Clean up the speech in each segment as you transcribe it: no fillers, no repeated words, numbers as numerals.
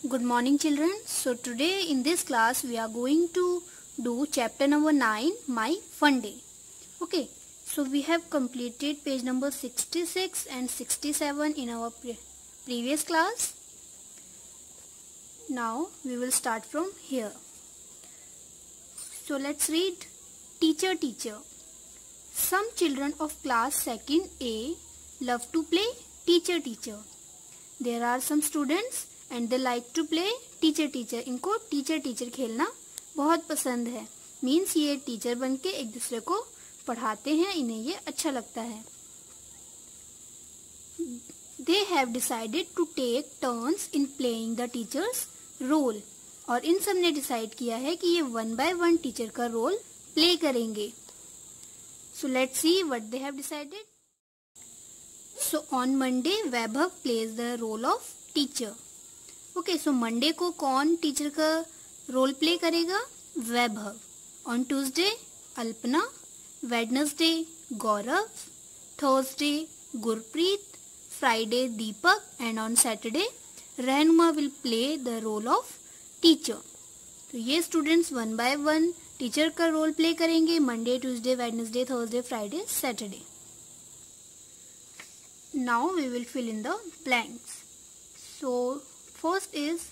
Good morning children. So today in this class we are going to do chapter number 9, My Fun Day. Okay, so we have completed page number 66 and 67 in our previous class. Now we will start from here. So let's read. Teacher. Some children of class 2nd A love to play teacher. There are some students and they like to play teacher. इनको teacher खेलना बहुत पसंद है. Means ये teacher बन के एक दूसरे को पढ़ाते हैं, इन्हें ये अच्छा लगता है. They have decided to take turns in playing the teacher's role. और इन सब ने डिसाइड किया है कि ये 1 by 1 टीचर का रोल प्ले करेंगे. So let's see what they have decided. So on Monday, Vaibhav plays the role of teacher. Okay, so Monday को कौन टीचर का रोल प्ले करेगा? वैभव. On Tuesday, Alpana. Wednesday, Gaurav. Thursday, Gurpreet. Friday, Deepak. And on Saturday, रहनुमा will play the role of teacher. तो ये students 1 by 1 teacher का role play करेंगे Monday, Tuesday, Wednesday, Thursday, Friday, Saturday. Now we will fill in the blanks. So first is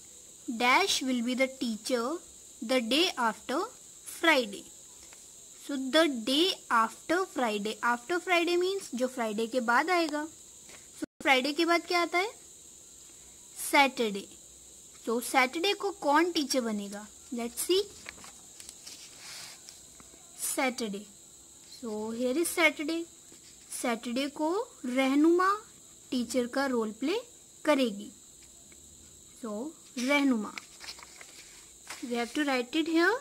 dash will be the teacher the day after Friday. So the day after Friday. After Friday means जो Friday के बाद आएगा. So Friday के बाद क्या आता है? Saturday. तो सैटरडे को कौन टीचर बनेगा? Let's see. Saturday. So here is Saturday. Saturday को रहनुमा टीचर का रोल प्ले करेगी. So रहनुमा. We have to write it here.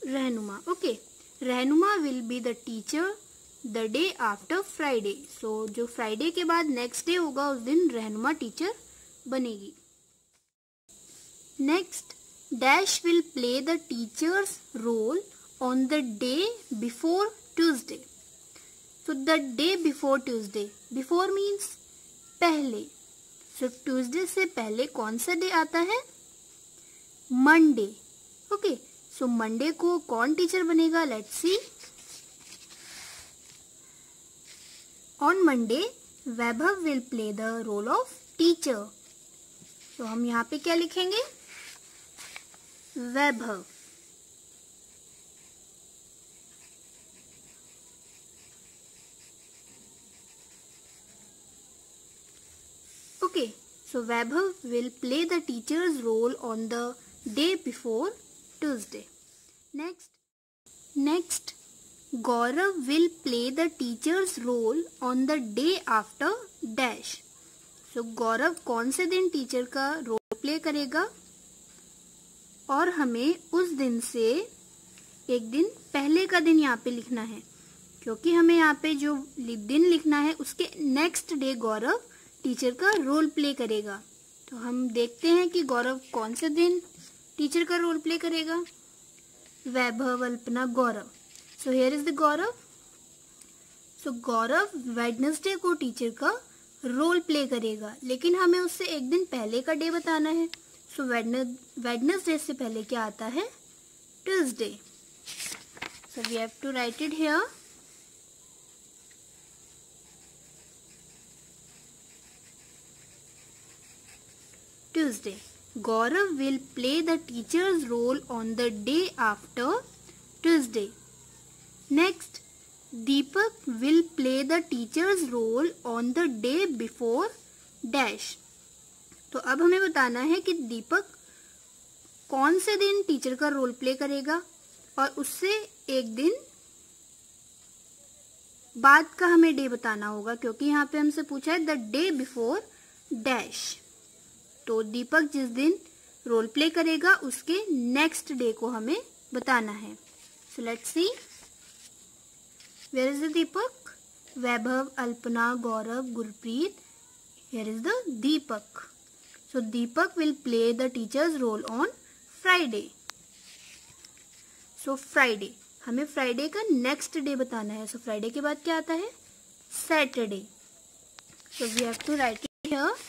रहनुमा. Okay. रहनुमा will be the teacher the day after Friday. So जो फ्राइडे के बाद नेक्स्ट डे होगा उस दिन रहनुमा टीचर बनेगी. Next, dash will play the teacher's role on the day before Tuesday. So the day before Tuesday. Before means पहले. So Tuesday से पहले कौन सा डे आता है? Monday. Okay. So Monday को कौन टीचर बनेगा? Let's see. On Monday, Vaibhav will play the role of teacher. तो हम यहाँ पे क्या लिखेंगे? वैभव. Okay, so Vaibhav will play the teacher's role on the day before Tuesday. Next, Gaurav will play the teacher's role on the day after dash. So गौरव कौन से दिन teacher का रोल प्ले करेगा? और हमें उस दिन से एक दिन पहले का दिन यहाँ पे लिखना है, क्योंकि हमें यहाँ पे जो दिन लिखना है उसके नेक्स्ट डे गौरव टीचर का रोल प्ले करेगा. तो हम देखते हैं कि गौरव कौन से दिन टीचर का रोल प्ले करेगा. Vaibhav, Alpana, Gaurav. So here is the Gaurav. So Gaurav Wednesday को टीचर का रोल प्ले करेगा, लेकिन हमें उससे एक दिन पहले का डे बताना है. सो वेडनेसडे से पहले क्या आता है? Tuesday. So we have to write it here. Tuesday. Gaurav will play the teacher's role on the day after Tuesday. Next, Deepak will play the teacher's role on the day before dash. तो अब हमें बताना है कि दीपक कौन से दिन teacher का रोल प्ले करेगा और उससे एक दिन बाद का हमें डे बताना होगा, क्योंकि यहाँ पे हमसे पूछा है द डे बिफोर डैश. तो दीपक जिस दिन रोल प्ले करेगा उसके नेक्स्ट डे को हमें बताना है. So let's C. Where is the Deepak? Vaibhav, Alpana, Gaurav, Gurpreet. Here is the Deepak. So Deepak will play the teacher's role on Friday. So Friday. हमें फ्राइडे का next day बताना है. So Friday के बाद क्या आता है? Saturday. So we have to write it here.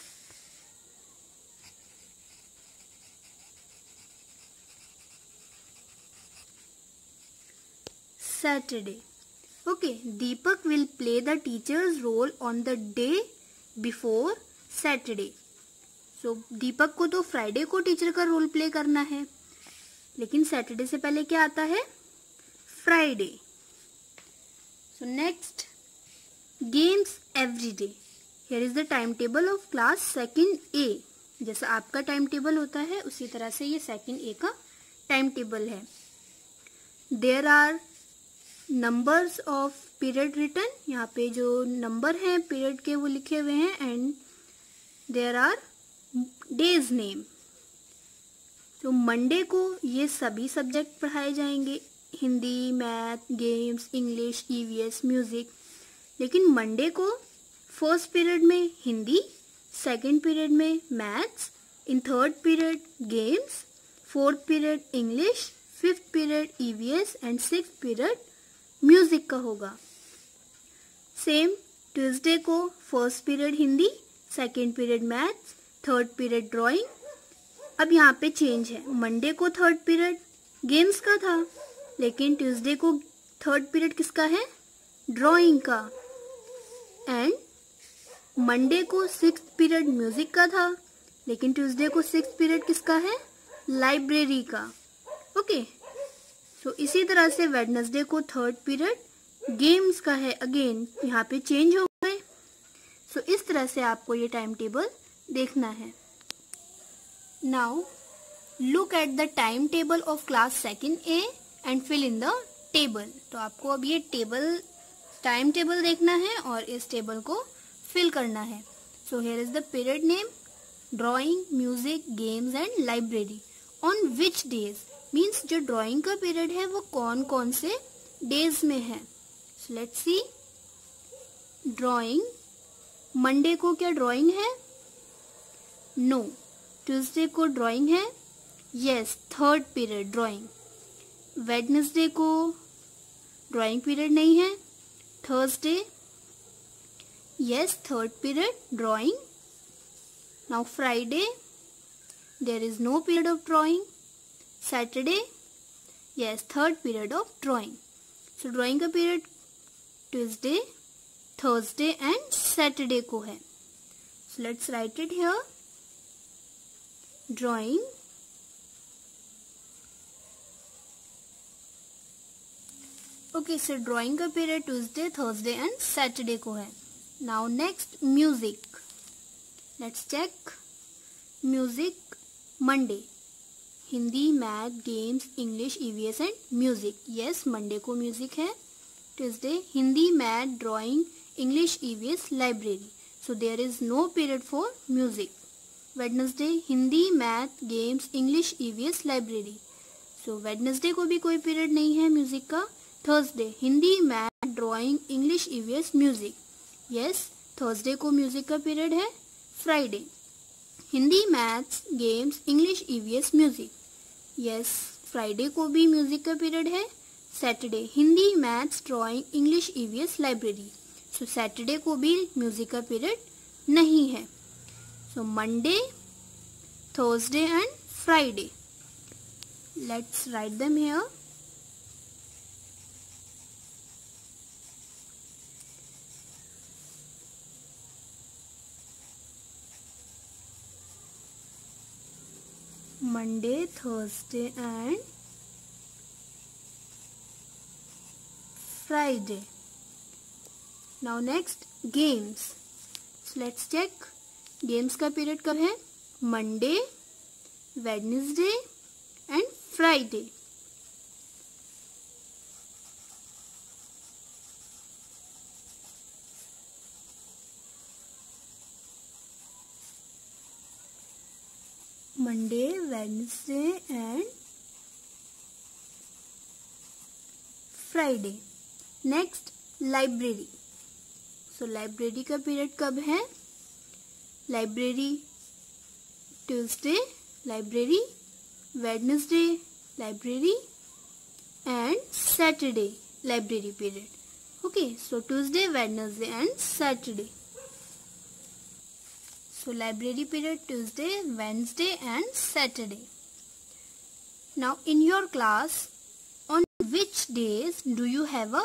Saturday. Okay, Deepak will play the teacher's role on the day before Saturday. So दीपक को तो फ्राइडे को टीचर का रोल प्ले करना है, लेकिन सैटरडे से पहले क्या आता है? Friday. So next, games every day. Here is the timetable of class second A. जैसा आपका टाइम टेबल होता है उसी तरह से ये सेकंड ए का टाइम टेबल है. There are numbers of period written. यहाँ पे जो नंबर हैं पीरियड के वो लिखे हुए हैं. And there are days name. तो मंडे को ये सभी सब्जेक्ट पढ़ाए जाएंगे, Hindi, math, games, English, EVS, music. लेकिन मंडे को फर्स्ट पीरियड में हिंदी, सेकंड पीरियड में maths, in third period games, fourth period English, fifth period EVS and sixth period music का होगा. सेम ट्यूसडे को first period Hindi, second period maths, third period drawing. अब यहाँ पे चेंज है. मंडे को थर्ड पीरियड गेम्स का था, लेकिन ट्यूसडे को थर्ड पीरियड किसका है? ड्राइंग का. एंड मंडे को सिक्स्थ पीरियड म्यूजिक का था, लेकिन ट्यूसडे को सिक्स्थ पीरियड किसका है? लाइब्रेरी का. ओके. सो इसी तरह से वेडनेसडे को थर्ड पीरियड गेम्स का है. अगेन यहाँ पे चेंज हो गए. सो इस तरह से आपको ये टाइम टेबल देखना है. Now look at the time table of class second A and fill in the table. तो आपको अब ये टेबल टाइम टेबल देखना है और इस टेबल को फिल करना है. So here is the period name, drawing, music, games and library. On which days means जो ड्राइंग का पीरियड है वो कौन कौन से डेज में है. So let's see. Drawing, Monday को क्या ड्राइंग है? नो. ट्यूसडे को ड्राइंग है? Yes, third period drawing. Wednesday को ड्राइंग पीरियड नहीं है. Thursday, yes, third period drawing. Now Friday, there is no period of drawing. Saturday, yes, third period of drawing. So drawing का period Tuesday, Thursday and Saturday को है. So let's write it here. Drawing, okay, so drawing का period Tuesday, Thursday and Saturday को है. Now next, music. Let's check. Music, Monday. Hindi, math, games, English, EVS and music. Yes, Monday को music है. Tuesday Hindi, math, drawing, English, EVS, library. So there is no period for music. Wednesday Hindi, math, games, English, EVS, library. So Wednesday को भी कोई period नहीं है music का. Thursday Hindi, math, drawing, English, EVS, music. Yes, Thursday को music का period है. Friday Hindi, maths, games, English, EVS, music. Yes, Friday को भी म्यूजिक का पीरियड है. Saturday Hindi, maths, drawing, English, EVS, library. सो सैटरडे को भी म्यूजिक का पीरियड नहीं है. So Monday, Thursday and Friday. Let's write them here. Monday, Thursday and Friday. Now next, games. So let's check. Games का period कब है? Monday, Wednesday and Friday. Monday, Wednesday and Friday. Next, library. So library का period कब है? Library Tuesday, library Wednesday, library and Saturday library period. Okay, so Tuesday, Wednesday and Saturday. So library period Tuesday, Wednesday and Saturday. Now in your class, on which days do you have a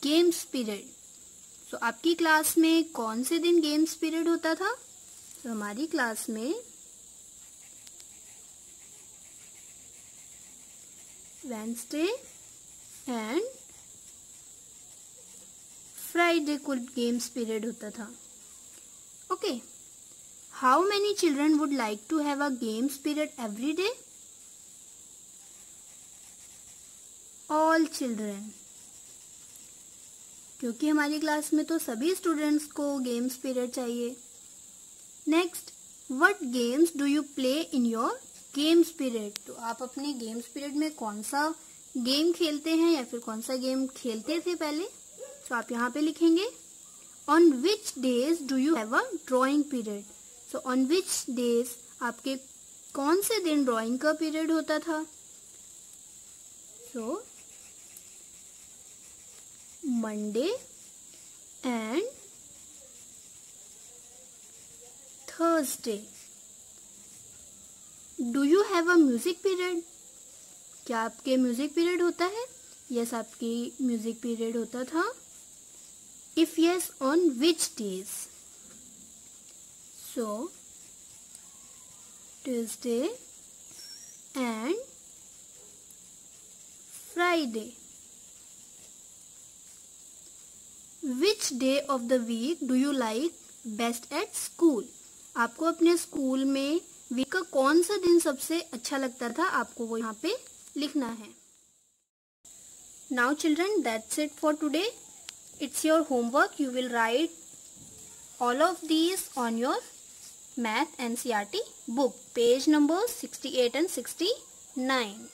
games period? So आपकी class में कौन से दिन games period होता था? तो हमारी class में वेडनेसडे एंड फ्राइडे को गेम्स पीरियड होता था. Okay, how many children would like to have a games period every day? All children, क्योंकि हमारी क्लास में तो सभी स्टूडेंट्स को गेम्स पीरियड चाहिए. Next, what games do you play in your games period? तो आप अपने गेम्स पीरियड में कौन सा गेम खेलते हैं या फिर कौन सा गेम खेलते थे पहले? तो आप यहाँ पे लिखेंगे on which days do you have a drawing period. So on which days आपके कौन से दिन ड्राइंग का पीरियड होता था? So Monday and Thursday. Do you have a music period? क्या आपके म्यूजिक पीरियड होता है? यस, आपकी म्यूजिक पीरियड होता था. If yes, on which days? So Tuesday and Friday. Which day of the week do you like best at school? आपको अपने school में वीक का कौन सा दिन सबसे अच्छा लगता था? आपको वो यहाँ पे लिखना है. Now children, that's it for today. It's your homework. You will write all of these on your math NCERT book, page number 68 and 69.